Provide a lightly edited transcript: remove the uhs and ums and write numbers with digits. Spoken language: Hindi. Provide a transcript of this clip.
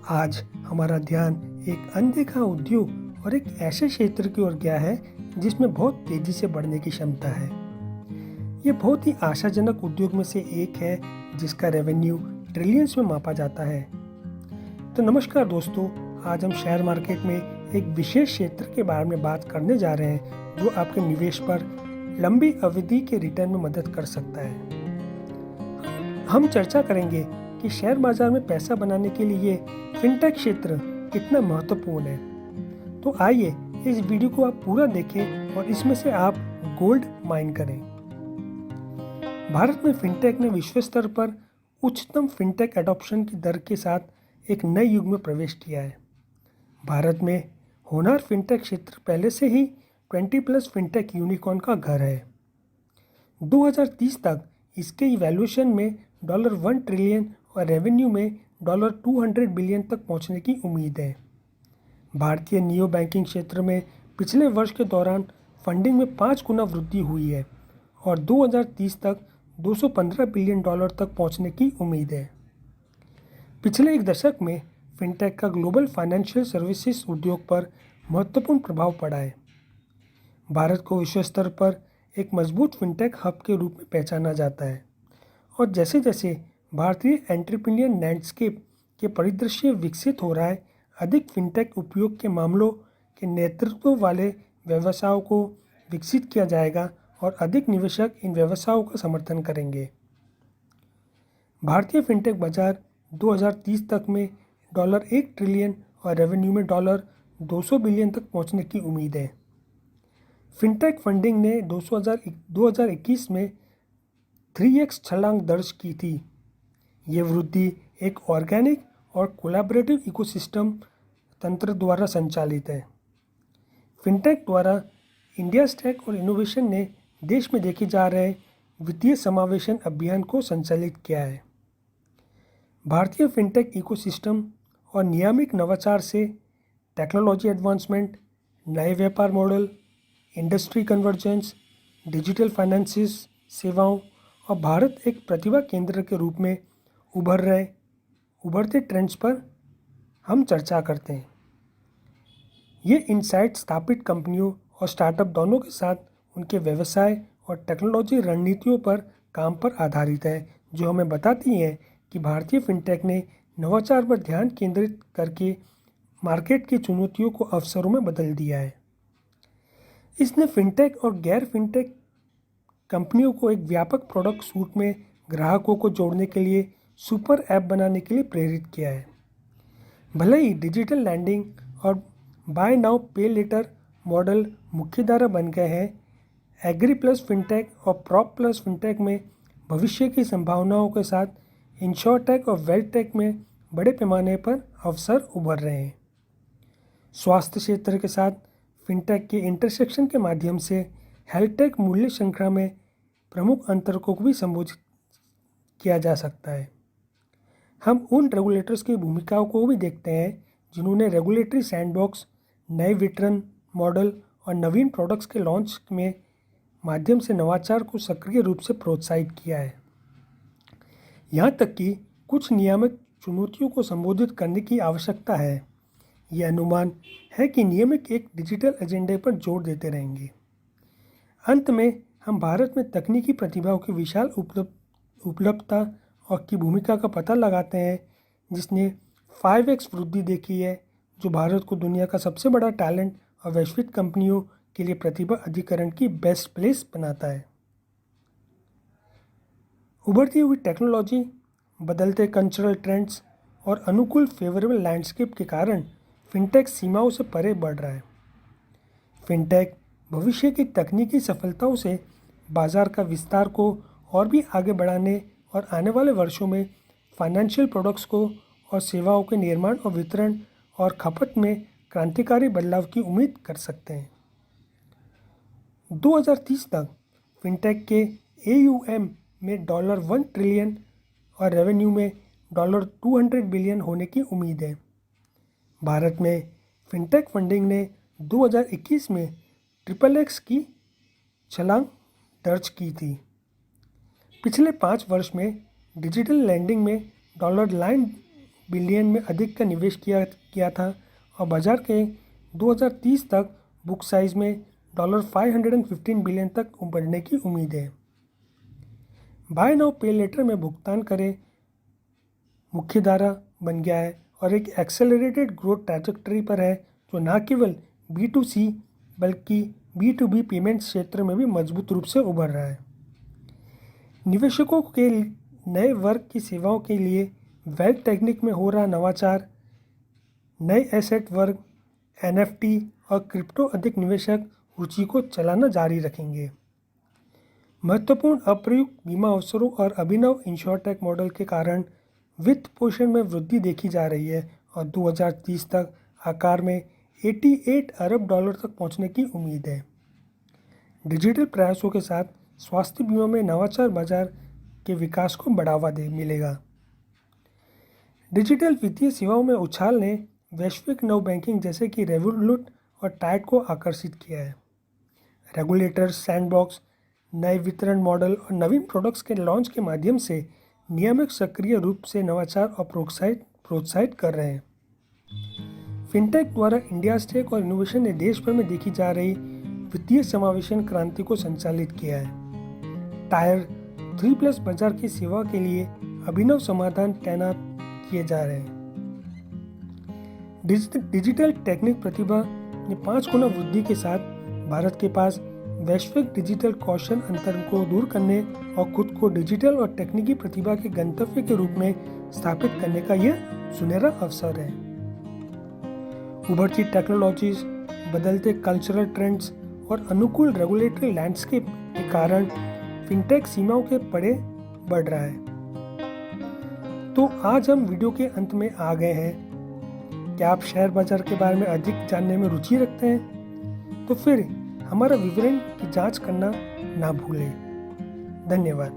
आज हमारा ध्यान एक अनदेखा उद्योग और एक ऐसे क्षेत्र की ओर गया है जिसमें बहुत तेजी से बढ़ने की क्षमता है। ये बहुत ही आशाजनक उद्योग में से एक है जिसका रेवेन्यू ट्रिलियंस में मापा जाता है। तो नमस्कार दोस्तों, आज हम शेयर मार्केट में एक विशेष क्षेत्र के बारे में बात करने जा रहे हैं जो आपके निवेश पर लंबी अवधि के रिटर्न में मदद कर सकता है। हम चर्चा करेंगे कि शेयर बाजार में पैसा बनाने के लिए फिनटेक क्षेत्र कितना महत्वपूर्ण है। तो आइए इस वीडियो को आप पूरा देखें और इसमें से आप गोल्ड माइन करें। भारत में फिनटेक ने विश्व स्तर पर उच्चतम फिनटेक एडॉप्शन की दर के साथ एक नए युग में प्रवेश किया है। भारत में होनहार फिनटेक क्षेत्र पहले से ही 20+ फिनटेक यूनिकॉर्न का घर है। 2030 तक इसके इवैल्यूएशन में $1 ट्रिलियन और रेवेन्यू में $200 बिलियन तक पहुंचने की उम्मीद है। भारतीय नियो बैंकिंग क्षेत्र में पिछले वर्ष के दौरान फंडिंग में 5 गुना वृद्धि हुई है और 2030 तक $215 बिलियन तक पहुंचने की उम्मीद है। पिछले एक दशक में फिनटेक का ग्लोबल फाइनेंशियल सर्विसेज उद्योग पर महत्वपूर्ण प्रभाव पड़ा है। भारत को विश्व स्तर पर एक मजबूत फिनटेक हब के रूप में पहचाना जाता है और जैसे जैसे भारतीय एंटरप्रेन्योर लैंडस्केप के परिदृश्य विकसित हो रहा है, अधिक फिनटेक उपयोग के मामलों के नेतृत्व वाले व्यवसायों को विकसित किया जाएगा और अधिक निवेशक इन व्यवसायों का समर्थन करेंगे। भारतीय फिनटेक बाजार 2030 तक में $1 ट्रिलियन और रेवेन्यू में $200 बिलियन तक पहुंचने की उम्मीद है। फिनटेक फंडिंग ने 2021 में 3x छलांग दर्ज की थी। ये वृद्धि एक ऑर्गेनिक और कोलैबोरेटिव इकोसिस्टम तंत्र द्वारा संचालित है। फिनटेक द्वारा इंडिया स्टैक और इनोवेशन ने देश में देखे जा रहे वित्तीय समावेशन अभियान को संचालित किया है। भारतीय फिनटेक इकोसिस्टम और नियामक नवाचार से टेक्नोलॉजी एडवांसमेंट, नए व्यापार model, industry convergence, digital finances सेवाओं और भारत एक प्रतिभा केंद्र के रूप में उभरते ट्रेंड्स पर हम चर्चा करते हैं। ये इनसाइट स्थापित कंपनियों और स्टार्टअप दोनों के साथ उनके व्यवसाय और टेक्नोलॉजी रणनीतियों पर काम पर आधारित है, जो हमें बताती हैं कि भारतीय फिनटेक ने नवाचार पर ध्यान केंद्रित करके मार्केट की चुनौतियों को अवसरों में बदल दिया है। इसने फिनटेक और गैर फिनटेक कंपनियों को एक व्यापक प्रोडक्ट सूट में ग्राहकों को जोड़ने के लिए सुपर ऐप बनाने के लिए प्रेरित किया है। भले ही डिजिटल लैंडिंग और बाय नाउ पे लेटर मॉडल मुख्यधारा बन गए हैं, एग्री प्लस फिनटेक और प्रॉप प्लस फिनटेक में भविष्य की संभावनाओं के साथ इंश्योरटेक और वेल्थटेक में बड़े पैमाने पर अवसर उभर रहे हैं। स्वास्थ्य क्षेत्र के साथ फिनटेक के इंटरसेक्शन के माध्यम से हेल्थटेक मूल्य श्रृंखला में प्रमुख अंतर को भी संबोधित किया जा सकता है। हम उन रेगुलेटर्स की भूमिकाओं को भी देखते हैं जिन्होंने रेगुलेटरी सैंडबॉक्स, नए वितरण मॉडल और नवीन प्रोडक्ट्स के लॉन्च में माध्यम से नवाचार को सक्रिय रूप से प्रोत्साहित किया है। यहाँ तक कि कुछ नियामक चुनौतियों को संबोधित करने की आवश्यकता है। यह अनुमान है कि नियामक एक डिजिटल एजेंडे पर जोर देते रहेंगे। अंत में हम भारत में तकनीकी प्रतिभाओं की विशाल उपलब्धता और की भूमिका का पता लगाते हैं, जिसने 5x वृद्धि देखी है, जो भारत को दुनिया का सबसे बड़ा टैलेंट और वैश्विक कंपनियों के लिए प्रतिभा अधिकरण की बेस्ट प्लेस बनाता है। उभरती हुई टेक्नोलॉजी, बदलते कल्चरल ट्रेंड्स और अनुकूल फेवरेबल लैंडस्केप के कारण फिनटेक सीमाओं से परे बढ़ रहा है। फिनटेक भविष्य की तकनीकी सफलताओं से बाजार का विस्तार को और भी आगे बढ़ाने और आने वाले वर्षों में फाइनेंशियल प्रोडक्ट्स को और सेवाओं के निर्माण और वितरण और खपत में क्रांतिकारी बदलाव की उम्मीद कर सकते हैं। 2030 तक फिनटेक के AUM में $1 ट्रिलियन और रेवेन्यू में $200 बिलियन होने की उम्मीद है। भारत में फिनटेक फंडिंग ने 2021 में XXX की छलांग दर्ज की थी। पिछले 5 वर्ष में डिजिटल लैंडिंग में बिलियन में अधिक का निवेश किया था और बाजार के 2030 तक बुक साइज में $515 बिलियन तक बढ़ने की उम्मीद है। बाय नाउ पे लेटर में भुगतान करें मुख्यधारा बन गया है और एक एक्सेलरेटेड ग्रोथ ट्रैजेक्टरी पर है, जो न केवल B2C बल्कि B2B पेमेंट क्षेत्र में भी मजबूत रूप से उभर रहा है। निवेशकों के नए वर्ग की सेवाओं के लिए वेल्थ टेक्निक में हो रहा नवाचार, नए एसेट वर्ग, NFT और क्रिप्टो अधिक निवेशक रुचि को चलाना जारी रखेंगे। महत्वपूर्ण अप्रयुक्त बीमा अवसरों और अभिनव इंश्योरटेक मॉडल के कारण वित्त पोषण में वृद्धि देखी जा रही है और 2030 तक आकार में $88 अरब तक पहुंचने की उम्मीद है। डिजिटल प्रयासों के साथ स्वास्थ्य बीमा में नवाचार बाजार के विकास को बढ़ावा मिलेगा। डिजिटल वित्तीय सेवाओं में उछाल ने वैश्विक नव बैंकिंग जैसे कि रेवोलूट और टाइड को आकर्षित किया है। रेगुलेटर सैंडबॉक्स नए वितरण मॉडल और नवीन प्रोडक्ट्स के लॉन्च के माध्यम से नियामक सक्रिय रूप से नवाचार और प्रोत्साहित कर रहे हैं। फिनटेक द्वारा इंडिया टेक और इनोवेशन ने देश भर में देखी जा रही वित्तीय समावेशन क्रांति को संचालित किया है। टायर 3+ बाजार की सेवा के लिए अभिनव समाधान तैनात किए जा रहे हैं। डिजिटल टेक्निक प्रतिभा में 5 गुना वृद्धि के साथ भारत के पास वैश्विक डिजिटल कौशल अंतर को दूर करने और खुद को डिजिटल और तकनीकी प्रतिभा के गंतव्य के रूप में स्थापित करने का यह सुनहरा अवसर है। उभरती टेक्नोलॉजीज, बदलते कल्चरल ट्रेंड्स और अनुकूल रेगुलेटरी लैंडस्केप के कारण फिनटेक सीमाओं के परे बढ़ रहा है। तो आज हम वीडियो के अंत में आ गए हैं। क्या आप शेयर बाजार के बारे में अधिक जानने में रुचि रखते हैं? तो फिर हमारा विवरण की जांच करना ना भूलें। धन्यवाद।